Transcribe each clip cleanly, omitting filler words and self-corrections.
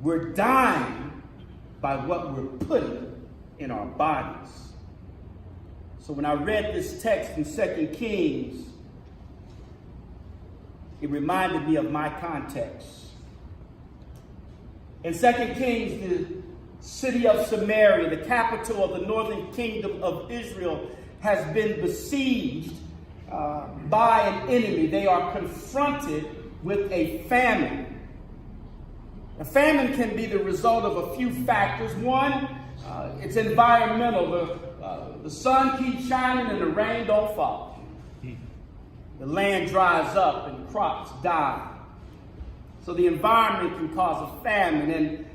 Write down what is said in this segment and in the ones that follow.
We're dying by what we're putting in our bodies. So when I read this text in 2 Kings, it reminded me of my context. In 2 Kings, the city of Samaria, the capital of the northern kingdom of Israel, has been besieged by an enemy. They are confronted with a famine. A famine can be the result of a few factors. One, it's environmental. The sun keeps shining and the rain don't fall. The land dries up and crops die. So the environment can cause a famine. And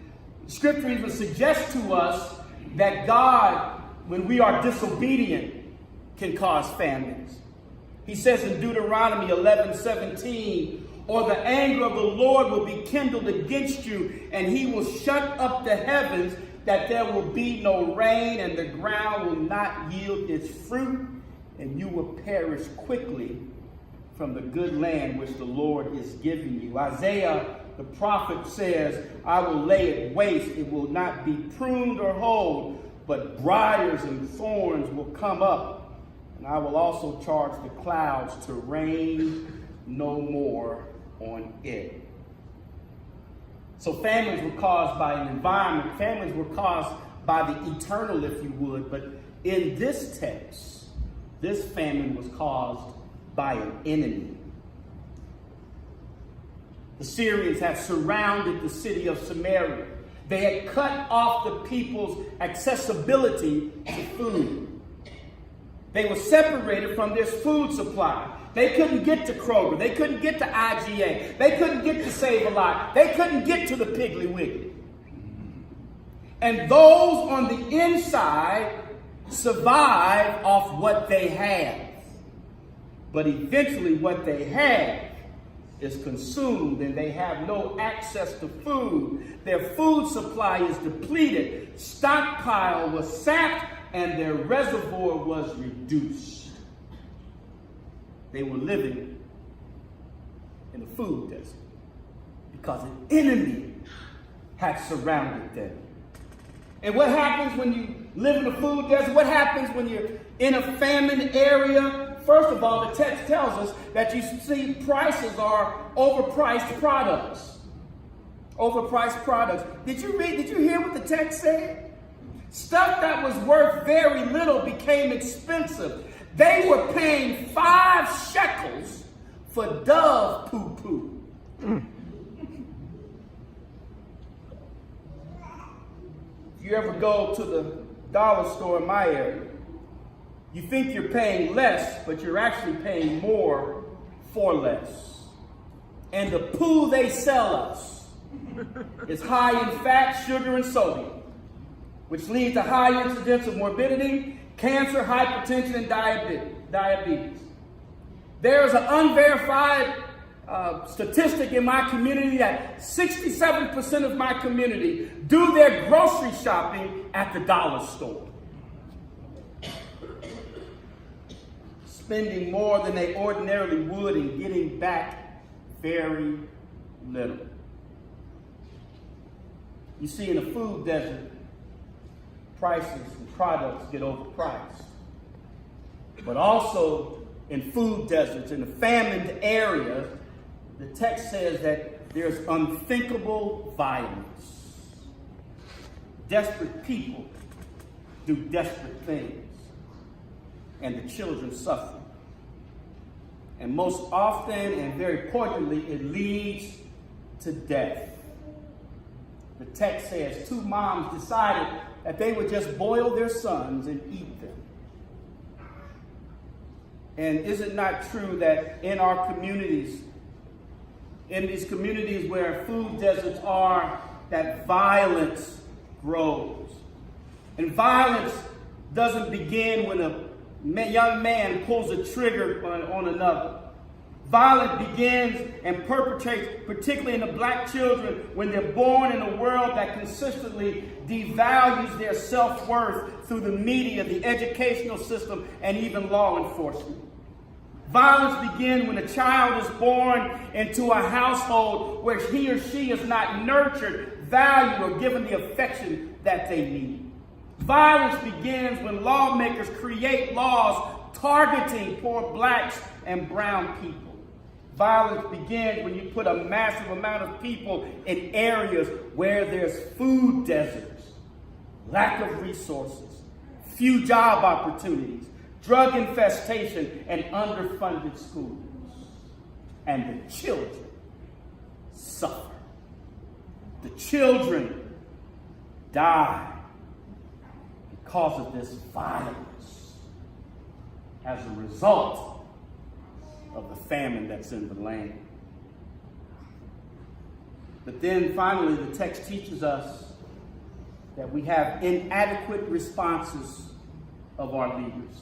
Scripture even suggests to us that God, when we are disobedient, can cause famines. He says in Deuteronomy 11:17, or the anger of the Lord will be kindled against you, and he will shut up the heavens, that there will be no rain, and the ground will not yield its fruit, and you will perish quickly from the good land which the Lord is giving you. Isaiah, the prophet, says, I will lay it waste. It will not be pruned or hoed, but briars and thorns will come up. And I will also charge the clouds to rain no more on it. So famines were caused by an environment. Famines were caused by the eternal, if you would. But in this text, this famine was caused by an enemy. The Syrians had surrounded the city of Samaria. They had cut off the people's accessibility to food. They were separated from their food supply. They couldn't get to Kroger. They couldn't get to IGA. They couldn't get to Save-A-Lot. They couldn't get to the Piggly Wiggly. And those on the inside survive off what they have. But eventually what they have is consumed and they have no access to food. Their food supply is depleted. Stockpile was sapped and their reservoir was reduced. They were living in a food desert because an enemy had surrounded them. And what happens when you live in a food desert? What happens when you're in a famine area? First of all, the text tells us that you see prices are overpriced products. Overpriced products. Did you hear what the text said? Stuff that was worth very little became expensive. They were paying 5 shekels for dove poo-poo. If you ever go to the dollar store in my area, you think you're paying less, but you're actually paying more for less. And the poo they sell us is high in fat, sugar, and sodium, which lead to high incidence of morbidity, cancer, hypertension, and diabetes. There is an unverified statistic in my community that 67% of my community do their grocery shopping at the dollar store, spending more than they ordinarily would and getting back very little. You see, in a food desert, prices and products get overpriced. But also in food deserts, in the famine areas, the text says that there's unthinkable violence. Desperate people do desperate things, and the children suffer. And most often, and very poignantly, it leads to death. The text says 2 moms decided that they would just boil their sons and eat them. And is it not true that in our communities, in these communities where food deserts are, that violence grows? And violence doesn't begin when a young man pulls a trigger on another. Violence begins and perpetrates, particularly in the black children, when they're born in a world that consistently devalues their self-worth through the media, the educational system, and even law enforcement. Violence begins when a child is born into a household where he or she is not nurtured, valued, or given the affection that they need. Violence begins when lawmakers create laws targeting poor blacks and brown people. Violence begins when you put a massive amount of people in areas where there's food deserts, lack of resources, few job opportunities, drug infestation, and underfunded schools. And the children suffer. The children die because of this violence as a result of the famine that's in the land. But then finally, the text teaches us that we have inadequate responses of our leaders.